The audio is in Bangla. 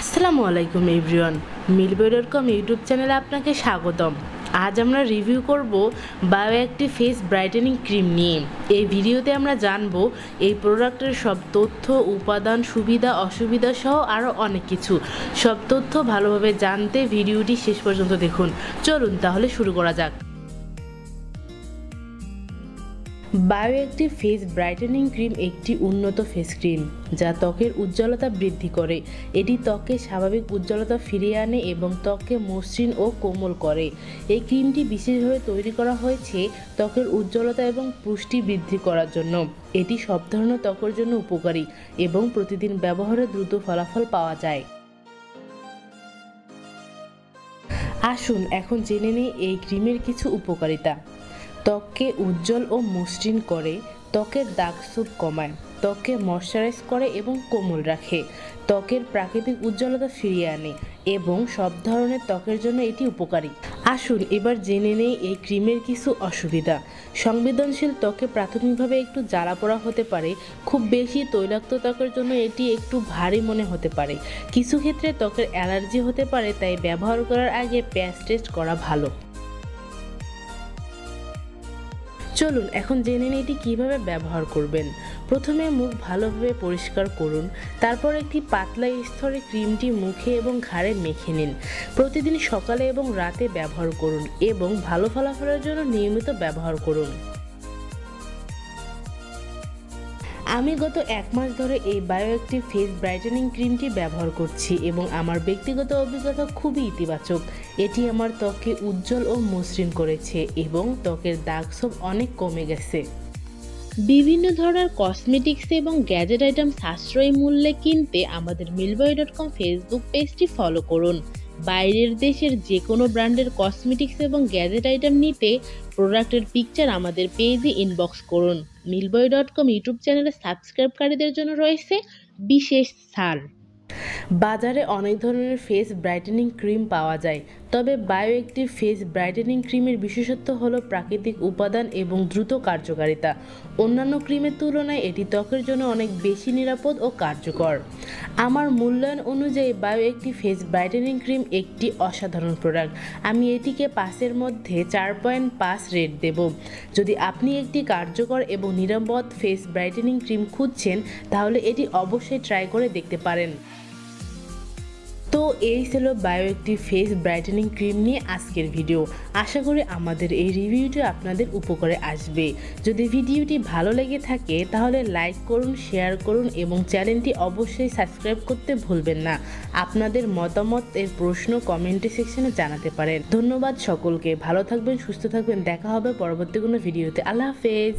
আসসালামু আলাইকুম এভরিওয়ান, milboy.com ইউটিউব চ্যানেলে আপনাকে স্বাগতম। আজ আমরা রিভিউ করব বায়োঅ্যাক্টিভ ফেস ব্রাইটেনিং ক্রিম নিয়ে। এই ভিডিওতে আমরা জানব এই প্রোডাক্টের সব তথ্য, উপাদান, সুবিধা অসুবিধা সহ আরও অনেক কিছু। সব তথ্য ভালোভাবে জানতে ভিডিওটি শেষ পর্যন্ত দেখুন। চলুন তাহলে শুরু করা যাক। বায়োঅ্যাক্টিভ ফেস ব্রাইটেনিং ক্রিম একটি উন্নত ফেস ক্রিম যা ত্বকের উজ্জ্বলতা বৃদ্ধি করে। এটি ত্বকে স্বাভাবিক উজ্জ্বলতা ফিরিয়ে আনে এবং ত্বককে মসৃণ ও কোমল করে। এই ক্রিমটি বিশেষভাবে তৈরি করা হয়েছে ত্বকের উজ্জ্বলতা এবং পুষ্টি বৃদ্ধি করার জন্য। এটি সব ধরনের ত্বকের জন্য উপকারী এবং প্রতিদিন ব্যবহারে দ্রুত ফলাফল পাওয়া যায়। আসুন এখন জেনে নিই এই ক্রিমের কিছু উপকারিতা। ত্বককে উজ্জ্বল ও মসৃণ করে, ত্বকের দাগ-ছোপ কমায়, ত্বককে ময়শ্চারাইজ করে এবং কোমল রাখে, ত্বকের প্রাকৃতিক উজ্জ্বলতা ফিরিয়ে আনে এবং সব ধরনের ত্বকের জন্য এটি উপকারী। আসুন এবার জেনে নেই এই ক্রিমের কিছু অসুবিধা। সংবেদনশীল ত্বকে প্রাথমিকভাবে একটু জ্বালা পোড়া হতে পারে। খুব বেশি তৈলাক্ত ত্বকের জন্য এটি একটু ভারী মনে হতে পারে। কিছু ক্ষেত্রে ত্বকের অ্যালার্জি হতে পারে, তাই ব্যবহার করার আগে প্যাচ টেস্ট করা ভালো। চলুন এখন জেনে নিই এটি কীভাবে ব্যবহার করবেন। প্রথমে মুখ ভালোভাবে পরিষ্কার করুন, তারপর একটি পাতলা স্তরে ক্রিমটি মুখে এবং ঘাড়ে মেখে নিন। প্রতিদিন সকালে এবং রাতে ব্যবহার করুন এবং ভালো ফলাফলের জন্য নিয়মিত ব্যবহার করুন। আমি গত 1 মাস ধরে এই বায়োঅ্যাক্টিভ ফেস ব্রাইটেনিং ক্রিমটি ব্যবহার করছি এবং আমার ব্যক্তিগত অভিজ্ঞতা খুবই ইতিবাচক। এটি আমার ত্বককে উজ্জ্বল ও মসৃণ করেছে এবং ত্বকের দাগ-ছোপ অনেক কমে গেছে। বিভিন্ন ধরনের কসমেটিক্স এবং গ্যাজেট আইটেম সাশ্রয়ী মূল্যে কিনতে আমাদের milboy.com ফেসবুক পেজটি ফলো করুন। বাইরের দেশের যে কোনো ব্র্যান্ডের কসমেটিক্স এবং গ্যাজেট আইটেম নিতে প্রোডাক্টের পিকচার আমাদের পেজে ইনবক্স করুন। milboy.com ইউটিউব চ্যানেলে সাবস্ক্রাইবকারীদের জন্য রয়েছে বিশেষ ছাড়। বাজারে অনেক ধরনের ফেস ব্রাইটেনিং ক্রিম পাওয়া যায়, তবে বায়োঅ্যাক্টিভ ফেস ব্রাইটেনিং ক্রিমের বিশেষত্ব হলো প্রাকৃতিক উপাদান এবং দ্রুত কার্যকারিতা। অন্যান্য ক্রিমের তুলনায় এটি ত্বকের জন্য অনেক বেশি নিরাপদ ও কার্যকর। আমার মূল্যায়ন অনুযায়ী বায়োঅ্যাক্টিভ ফেস ব্রাইটেনিং ক্রিম একটি অসাধারণ প্রোডাক্ট। আমি এটিকে 5-এর মধ্যে 4.5 রেট দেব। যদি আপনি একটি কার্যকর এবং নিরাপদ ফেস ব্রাইটেনিং ক্রিম খুঁজছেন, তাহলে এটি অবশ্যই ট্রাই করে দেখতে পারেন। তো এই ছিল বায়োঅ্যাক্টিভ ফেস ব্রাইটেনিং ক্রিম নিয়ে আজকের ভিডিও। আশা করি আমাদের এই রিভিউটি আপনাদের উপকারে আসবে। যদি ভিডিওটি ভালো লেগে থাকে তাহলে লাইক করুন, শেয়ার করুন এবং চ্যানেলটি অবশ্যই সাবস্ক্রাইব করতে ভুলবেন না। আপনাদের মতামত এর প্রশ্ন কমেন্ট সেকশনে জানাতে পারেন। ধন্যবাদ সকলকে। ভালো থাকবেন, সুস্থ থাকবেন। দেখা হবে পরবর্তী কোনো ভিডিওতে। আল্লাহ হাফেজ।